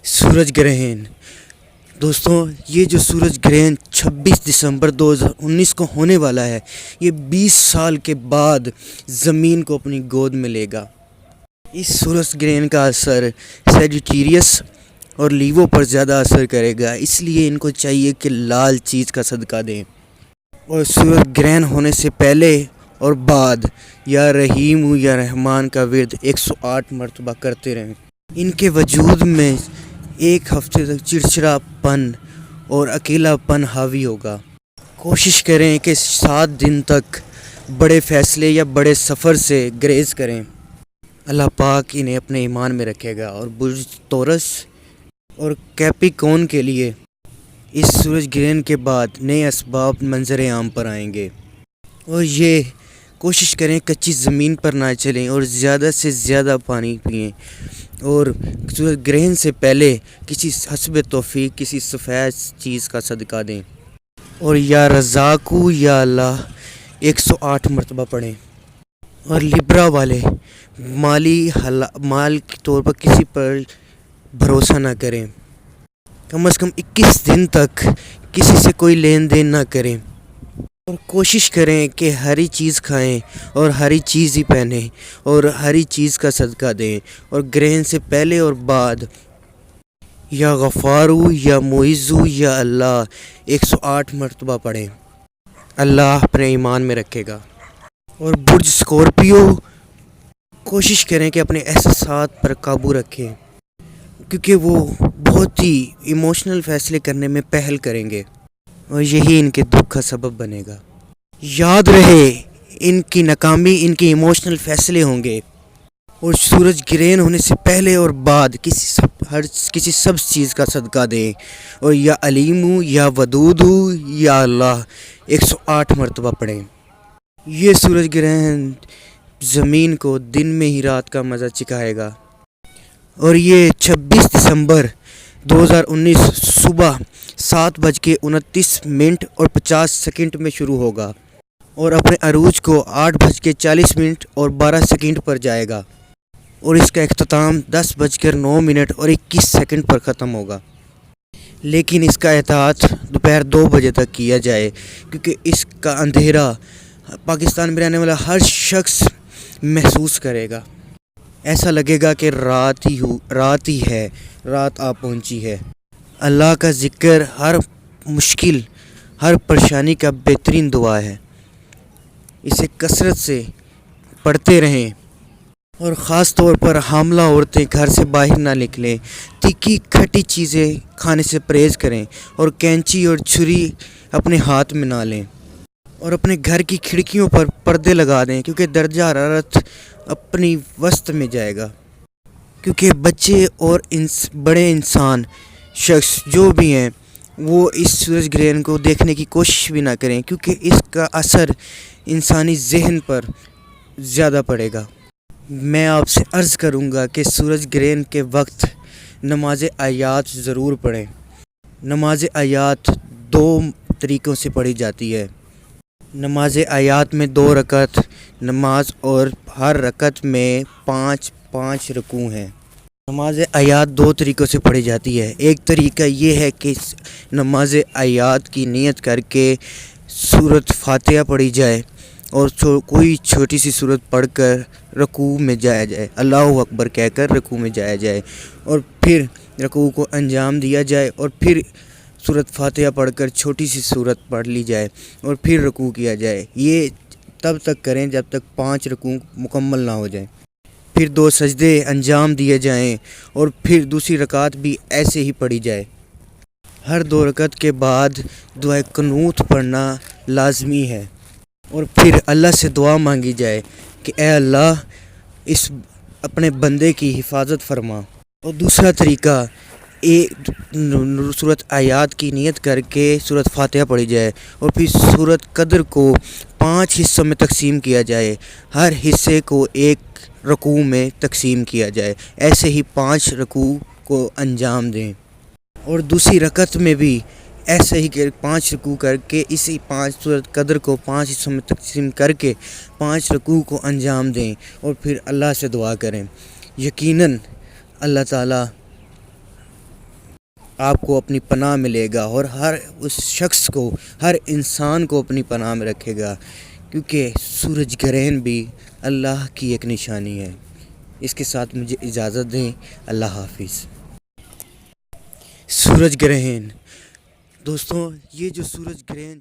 سورج گرہن دوستوں، یہ جو سورج گرہن 26 دسمبر 2019 کو ہونے والا ہے، یہ 20 سال کے بعد زمین کو اپنی گود میں لے گا۔ اس سورج گرہن کا اثر سیجیٹیریس اور لیو پر زیادہ اثر کرے گا، اس لیے ان کو چاہیے کہ لال چیز کا صدقہ دیں، اور سورج گرہن ہونے سے پہلے اور بعد یا رحیم یا رحمان کا ورد 108 مرتبہ کرتے رہیں۔ ان کے وجود میں ایک ہفتے تک چڑچڑا پن اور اکیلا پن حاوی ہوگا۔ کوشش کریں کہ 7 دن تک بڑے فیصلے یا بڑے سفر سے گریز کریں۔ اللہ پاک انہیں اپنے ایمان میں رکھے گا، اور برج تورس اور کیپریکون کے لیے اس سورج گرہن کے بعد نئے اسباب منظر عام پر آئیں گے، اور یہ کوشش کریں کچی زمین پر نہ چلیں اور زیادہ سے زیادہ پانی پئیں، اور سورج گرہن سے پہلے کسی حسب توفیق کسی سفید چیز کا صدقہ دیں، اور یا رزاقو یا اللہ 108 مرتبہ پڑھیں۔ اور لبرا والے مال کے طور پر کسی پر بھروسہ نہ کریں، کم از کم 21 دن تک کسی سے کوئی لین دین نہ کریں، اور کوشش کریں کہ ہری چیز کھائیں اور ہری چیز ہی پہنیں اور ہری چیز کا صدقہ دیں، اور گرہن سے پہلے اور بعد یا غفارو یا معزو یا اللہ 108 مرتبہ پڑھیں۔ اللہ اپنے ایمان میں رکھے گا۔ اور برج اسکورپیو، کوشش کریں کہ اپنے احساسات پر قابو رکھیں، کیونکہ وہ بہت ہی ایموشنل فیصلے کرنے میں پہل کریں گے، اور یہی ان کے دکھ کا سبب بنے گا۔ یاد رہے، ان کی ناکامی ان کے ایموشنل فیصلے ہوں گے، اور سورج گرہن ہونے سے پہلے اور بعد کسی سب چیز کا صدقہ دیں، اور یا علیمو یا ودودو یا اللہ 108 مرتبہ پڑھیں۔ یہ سورج گرہن زمین کو دن میں ہی رات کا مزہ چکھائے گا، اور یہ 26 دسمبر 2019 صبح 7:29 میں شروع ہوگا، اور اپنے عروج کو 8:40 پر جائے گا، اور اس کا اختتام 10:09 پر ختم ہوگا۔ لیکن اس کا احتیاط دوپہر 2 بجے تک کیا جائے، کیونکہ اس کا اندھیرا پاکستان میں رہنے والا ہر شخص محسوس کرے گا۔ ایسا لگے گا کہ رات ہی ہے، رات آ پہنچی ہے۔ اللہ کا ذکر ہر مشکل، ہر پریشانی کا بہترین دعا ہے، اسے کثرت سے پڑھتے رہیں، اور خاص طور پر حاملہ عورتیں گھر سے باہر نہ نکلیں، تیکھی کھٹی چیزیں کھانے سے پرہیز کریں، اور کینچی اور چھری اپنے ہاتھ میں نہ لیں، اور اپنے گھر کی کھڑکیوں پر پردے لگا دیں، کیونکہ درجہ حرارت اپنی وسط میں جائے گا۔ کیونکہ بچے اور بڑے انسان شخص جو بھی ہیں وہ اس سورج گرہن کو دیکھنے کی کوشش بھی نہ کریں، کیونکہ اس کا اثر انسانی ذہن پر زیادہ پڑے گا۔ میں آپ سے عرض کروں گا کہ سورج گرہن کے وقت نماز آیات ضرور پڑھیں۔ نماز آیات 2 طریقوں سے پڑھی جاتی ہے۔ نماز آیات میں 2 رکعت نماز، اور ہر رکعت میں 5 رکوع ہیں۔ نماز آیات 2 طریقوں سے پڑھی جاتی ہے۔ ایک طریقہ یہ ہے کہ نماز آیات کی نیت کر کے سورۃ فاتحہ پڑھی جائے، اور کوئی چھوٹی سی سورت پڑھ کر رکوع میں جایا جائے، اللہ اکبر کہہ کر رکوع میں جایا جائے، اور پھر رکوع کو انجام دیا جائے، اور پھر سورۃ فاتحہ پڑھ کر چھوٹی سی سورت پڑھ لی جائے، اور پھر رکوع کیا جائے۔ یہ تب تک کریں جب تک 5 رکوع مکمل نہ ہو جائیں۔ پھر 2 سجدے انجام دیے جائیں، اور پھر دوسری رکعت بھی ایسے ہی پڑھی جائے۔ ہر 2 رکعت کے بعد دعائے قنوت پڑھنا لازمی ہے، اور پھر اللہ سے دعا مانگی جائے کہ اے اللہ اس اپنے بندے کی حفاظت فرما۔ اور دوسرا طریقہ، سورۃ آیات کی نیت کر کے سورۃ فاتحہ پڑھی جائے، اور پھر سورۃ قدر کو 5 حصوں میں تقسیم کیا جائے، ہر حصے کو 1 رکوع میں تقسیم کیا جائے، ایسے ہی 5 رکوع کو انجام دیں، اور دوسری رکعت میں بھی ایسے ہی 5 رکوع کر کے اسی 5 سورۃ قدر کو 5 حصوں میں تقسیم کر کے 5 رکوع کو انجام دیں، اور پھر اللہ سے دعا کریں۔ یقیناً اللہ تعالیٰ آپ کو اپنی پناہ ملے گا، اور ہر اس شخص کو، ہر انسان کو اپنی پناہ میں رکھے گا، کیونکہ سورج گرہن بھی اللہ کی ایک نشانی ہے۔ اس کے ساتھ مجھے اجازت دیں، اللہ حافظ۔ سورج گرہن دوستوں، یہ جو سورج گرہن